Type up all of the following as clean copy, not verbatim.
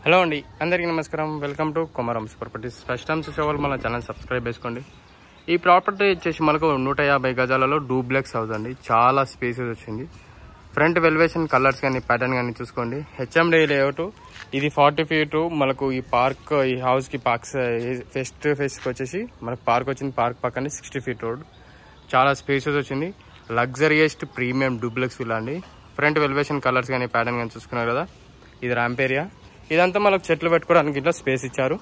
Hello అండి, అందరికీ నమస్కారం. Welcome to Komarams properties. First time చూసేవాళ్ళు మన ఛానల్ సబ్స్క్రైబ్ చేసుకోండి. ఈ ప్రాపర్టీ వచ్చేసి మనకు 150 గజాలలో డూప్లెక్స్ హౌస్ అండి. చాలా స్పేసెస్ వచ్చింది. ఫ్రంట్ వెల్వేషన్ కలర్స్ కానీ ప్యాటర్న్ కానీ చూసుకోండి. HMD layout. ఇది 40 ఫీట్. మనకు ఈ పార్క్, ఈ హౌస్ కి పార్క్స్ ఫేస్కి వచ్చేసి మనకు పార్క్ వచ్చింది. పార్క్ పక్కనే 60 ఫీట్ రోడ్. చాలా స్పేసెస్ వచ్చింది. లగ్జరియస్ట్ ప్రీమియం డూప్లెక్స్ విల్లా అండి. ఫ్రంట్ వెల్వేషన్ కలర్స్ కానీ ప్యాటర్న్ కానీ చూసుకున్నారు కదా. ఇది ర్యాంప్ ఏరియా. ఇదంతా మనకు చెట్లు పెట్టుకోవడానికి ఇట్లా స్పేస్ ఇచ్చారు.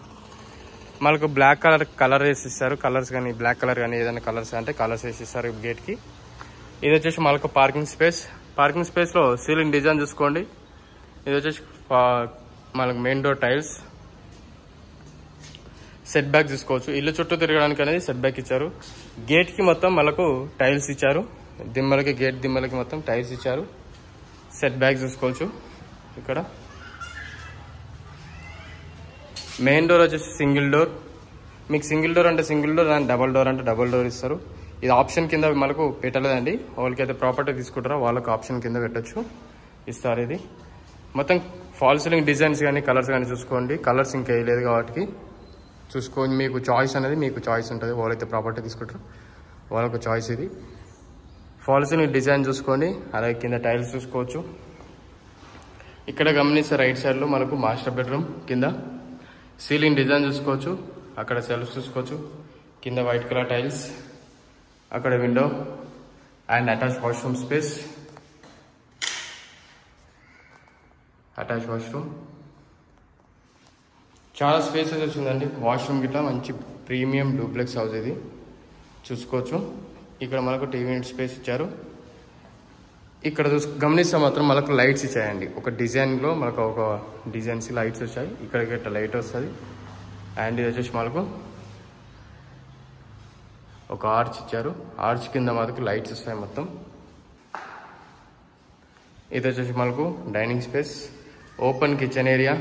మనకు బ్లాక్ కలర్ వేసి ఇస్తారు. కలర్స్ కానీ బ్లాక్ కలర్ కానీ ఏదైనా కలర్స్ అంటే కలర్స్ వేసి ఇస్తారు గేట్ కి. ఇది వచ్చేసి మనకు పార్కింగ్ స్పేస్. పార్కింగ్ స్పేస్ లో సీలింగ్ డిజైన్ చూసుకోండి. ఇది వచ్చేసి మనకు main door tiles. Set back చూసుకోవచ్చు. ఇల్లు చుట్టూ తిరగడానికి అనేది సెట్ బ్యాక్ ఇచ్చారు. గేట్ కి మొత్తం మనకు టైల్స్ ఇచ్చారు. దిమ్మలకి గేట్ దిమ్మలకి మొత్తం టైల్స్ ఇచ్చారు. సెట్ బ్యాక్ చూసుకోవచ్చు. ఇక్కడ మెయిన్ డోర్ వచ్చేసి సింగిల్ డోర్. మీకు సింగిల్ డోర్ అంటే single door and double door అంటే డబల్ డోర్ ఇస్తారు. ఇది ఆప్షన్ కింద మనకు పెట్టలేదండి. వాళ్ళకైతే ప్రాపర్టీ తీసుకుంటారో వాళ్ళకి ఆప్షన్ కింద పెట్టచ్చు ఇస్తారు. ఇది మొత్తం ఫాల్ సీలింగ్ డిజైన్స్ కానీ కలర్స్ కానీ చూసుకోండి. కలర్స్ ఇంకా వేయలేదు కాబట్టి చూసుకోండి. మీకు చాయిస్ అనేది మీకు చాయిస్ ఉంటుంది. వాళ్ళైతే ప్రాపర్టీ తీసుకుంటారో వాళ్ళకు చాయిస్. ఇది ఫాల్ సీలింగ్ డిజైన్ చూసుకోండి. అలాగే కింద టైల్స్ చూసుకోవచ్చు. ఇక్కడ గమనిస్తే రైట్ సైడ్ లో మనకు మాస్టర్ బెడ్రూమ్. కింద సీలింగ్ డిజైన్ చూసుకోవచ్చు. అక్కడ సెల్ఫ్ చూసుకోవచ్చు. కింద వైట్ కలర్ టైల్స్. అక్కడ window and attach washroom space. Attach washroom చాలా స్పేసెస్ వచ్చిందండి. వాష్రూమ్ గిట్లా మంచి ప్రీమియం డూప్లెక్స్ హౌస్ ఇది చూసుకోవచ్చు. ఇక్కడ మనకు టీవీ యూనిట్ స్పేస్ ఇచ్చారు. ఇక్కడ గమనిస్తే మాత్రం మనకు లైట్స్ ఇచ్చాయండి. ఒక డిజైన్లో మనకు ఒక డిజైన్స్ లైట్స్ వచ్చాయి. ఇక్కడ గట్ట లైట్ వస్తుంది. అండ్ ఇది వచ్చేసి మనకు ఒక ఆర్చ్ ఇచ్చారు. ఆర్చ్ కింద మనకు లైట్స్ వస్తాయి మొత్తం. ఇది వచ్చేసి మనకు dining space. Open kitchen area.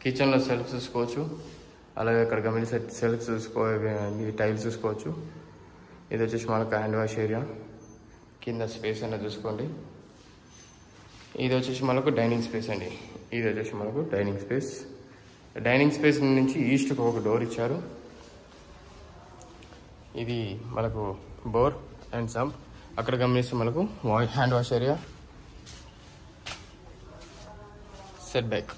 కిచెన్లో సెల్ఫ్ చూసుకోవచ్చు. అలాగే ఇక్కడ గమనిస్తే సెల్ఫ్ టైల్స్ చూసుకోవచ్చు. ఇది వచ్చేసి మనకు హ్యాండ్ వాష్ ఏరియా. కింద స్పేస్ అనేది చూసుకోండి. ఇది వచ్చేసి మనకు డైనింగ్ స్పేస్ అండి. ఇది వచ్చేసి మనకు డైనింగ్ స్పేస్. డైనింగ్ స్పేస్ నుంచి ఈస్ట్కి ఒక డోర్ ఇచ్చారు. ఇది మనకు బోర్ అండ్ సంప్. అక్కడ గమనిస్తే మనకు hand wash area, set back.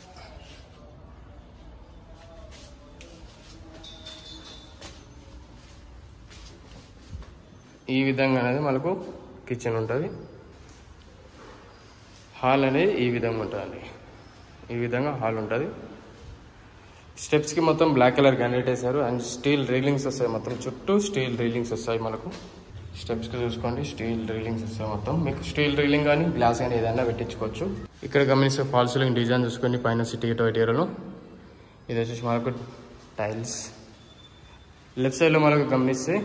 ఈ విధంగా అనేది మనకు కిచెన్ ఉంటుంది. హాల్ అనేది ఈ విధంగా ఉంటుందండి. ఈ విధంగా హాల్ ఉంటుంది. స్టెప్స్కి మొత్తం బ్లాక్ కలర్ గ్రానైట్ వేశారు. అండ్ స్టీల్ రీలింగ్స్ వస్తాయి. మొత్తం చుట్టూ స్టీల్ రీలింగ్స్ వస్తాయి మనకు. స్టెప్స్కి చూసుకోండి. స్టీల్ రీలింగ్స్ వస్తాయి మొత్తం. మీకు స్టీల్ రీలింగ్ కానీ గ్లాస్ కానీ ఏదైనా పెట్టించుకోవచ్చు. ఇక్కడ గమనిస్తే ఫాల్ సీలింగ్ డిజైన్ చూసుకోండి. పైన సిటీ టైట్ ఏరియాలో. ఇది వచ్చేసి మనకు టైల్స్. లెఫ్ట్ సైడ్లో మనకు గమనిస్తే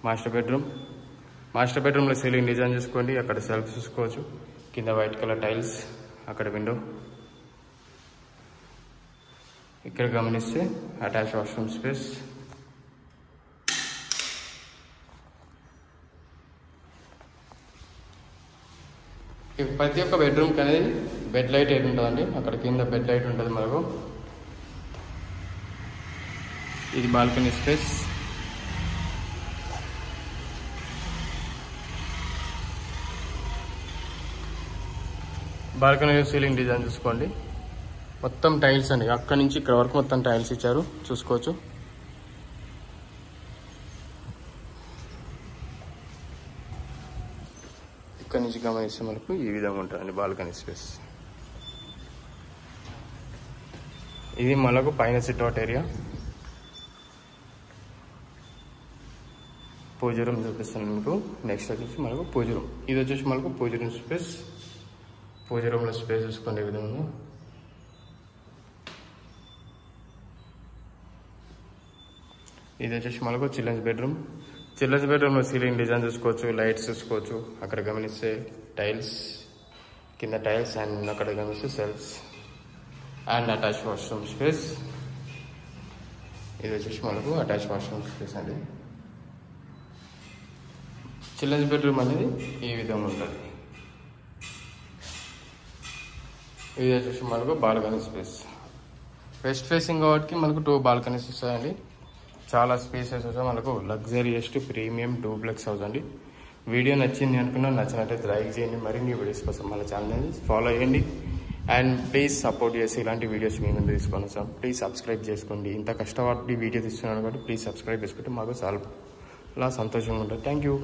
మాస్టర్ బెడ్రూమ్. మాస్టర్ బెడ్రూమ్లో సీలింగ్ డిజైన్ చూసుకోండి. అక్కడ సెల్ఫ్ చూసుకోవచ్చు. కింద వైట్ కలర్ టైల్స్. అక్కడ విండో. ఇక్కడ గమనిస్తే అటాచ్ వాష్రూమ్ స్పేస్. ప్రతి ఒక్క బెడ్రూమ్కి అనేది బెడ్ లైట్ ఏది ఉంటుందండి. అక్కడ కింద బెడ్ లైట్ ఉంటుంది మనకు. ఇది balcony space. Balcony ceiling design చూసుకోండి. మొత్తం టైల్స్ అండి. అక్కడి నుంచి ఇక్కడ వరకు మొత్తం టైల్స్ ఇచ్చారు చూసుకోవచ్చు. ఇక్కడ నుంచి గమనిస్తే మనకు ఈ విధంగా ఉంటుందండి బాల్కనీ స్పేస్. ఇది మనకు పైన సిట్ అవుట్ ఏరియా. పూజ రూమ్ చూపిస్తాను మీకు. నెక్స్ట్ వచ్చేసి మనకు పూజ రూమ్. ఇది వచ్చేసి మనకు పూజ రూమ్ స్పేస్. పూజ రూమ్లో స్పేస్ చూసుకోండి ఈ విధంగా. ఇది వచ్చేసి మనకు చిల్డ్రన్స్ బెడ్రూమ్. చిల్డ్రన్స్ బెడ్రూమ్లో సీలింగ్ డిజైన్ చూసుకోవచ్చు. లైట్స్ చూసుకోవచ్చు. అక్కడ గమనిస్తే టైల్స్. కింద టైల్స్ అండ్ అక్కడ గమనిస్తే shelves and attach washroom space. ఇది వచ్చేసి మనకు అటాచ్ వాష్రూమ్ స్పేస్ అండి. చిల్డ్రన్స్ బెడ్రూమ్ అనేది ఈ విధంగా ఉంటుంది. ఇది వచ్చేసి మనకు బాల్కనీ స్పేస్. వెస్ట్ ఫేసింగ్ కాబట్టి మనకు 2 బాల్కనీస్ వస్తాయండి. చాలా స్పేసెస్ వస్తాయి మనకు. లగ్జరియస్ట్ ప్రీమియం డూప్లెక్స్ హౌస్ అండి. వీడియో నచ్చింది అనుకున్నా, నచ్చినట్టయితే లైక్ చేయండి. మరిన్ని వీడియోస్ కోసం మన ఛానల్ని ఫాలో చేయండి. అండ్ ప్లీజ్ సపోర్ట్ చేసి ఇలాంటి వీడియోస్ మీ ముందు తీసుకోండి సార్. ప్లీజ్ సబ్స్క్రైబ్ చేసుకోండి. ఇంత కష్టపడి వీడియో తీస్తున్నాను కాబట్టి ప్లీజ్ సబ్స్క్రైబ్ చేసుకుంటే మాకు చాలా సంతోషంగా ఉంటుంది. Thank you.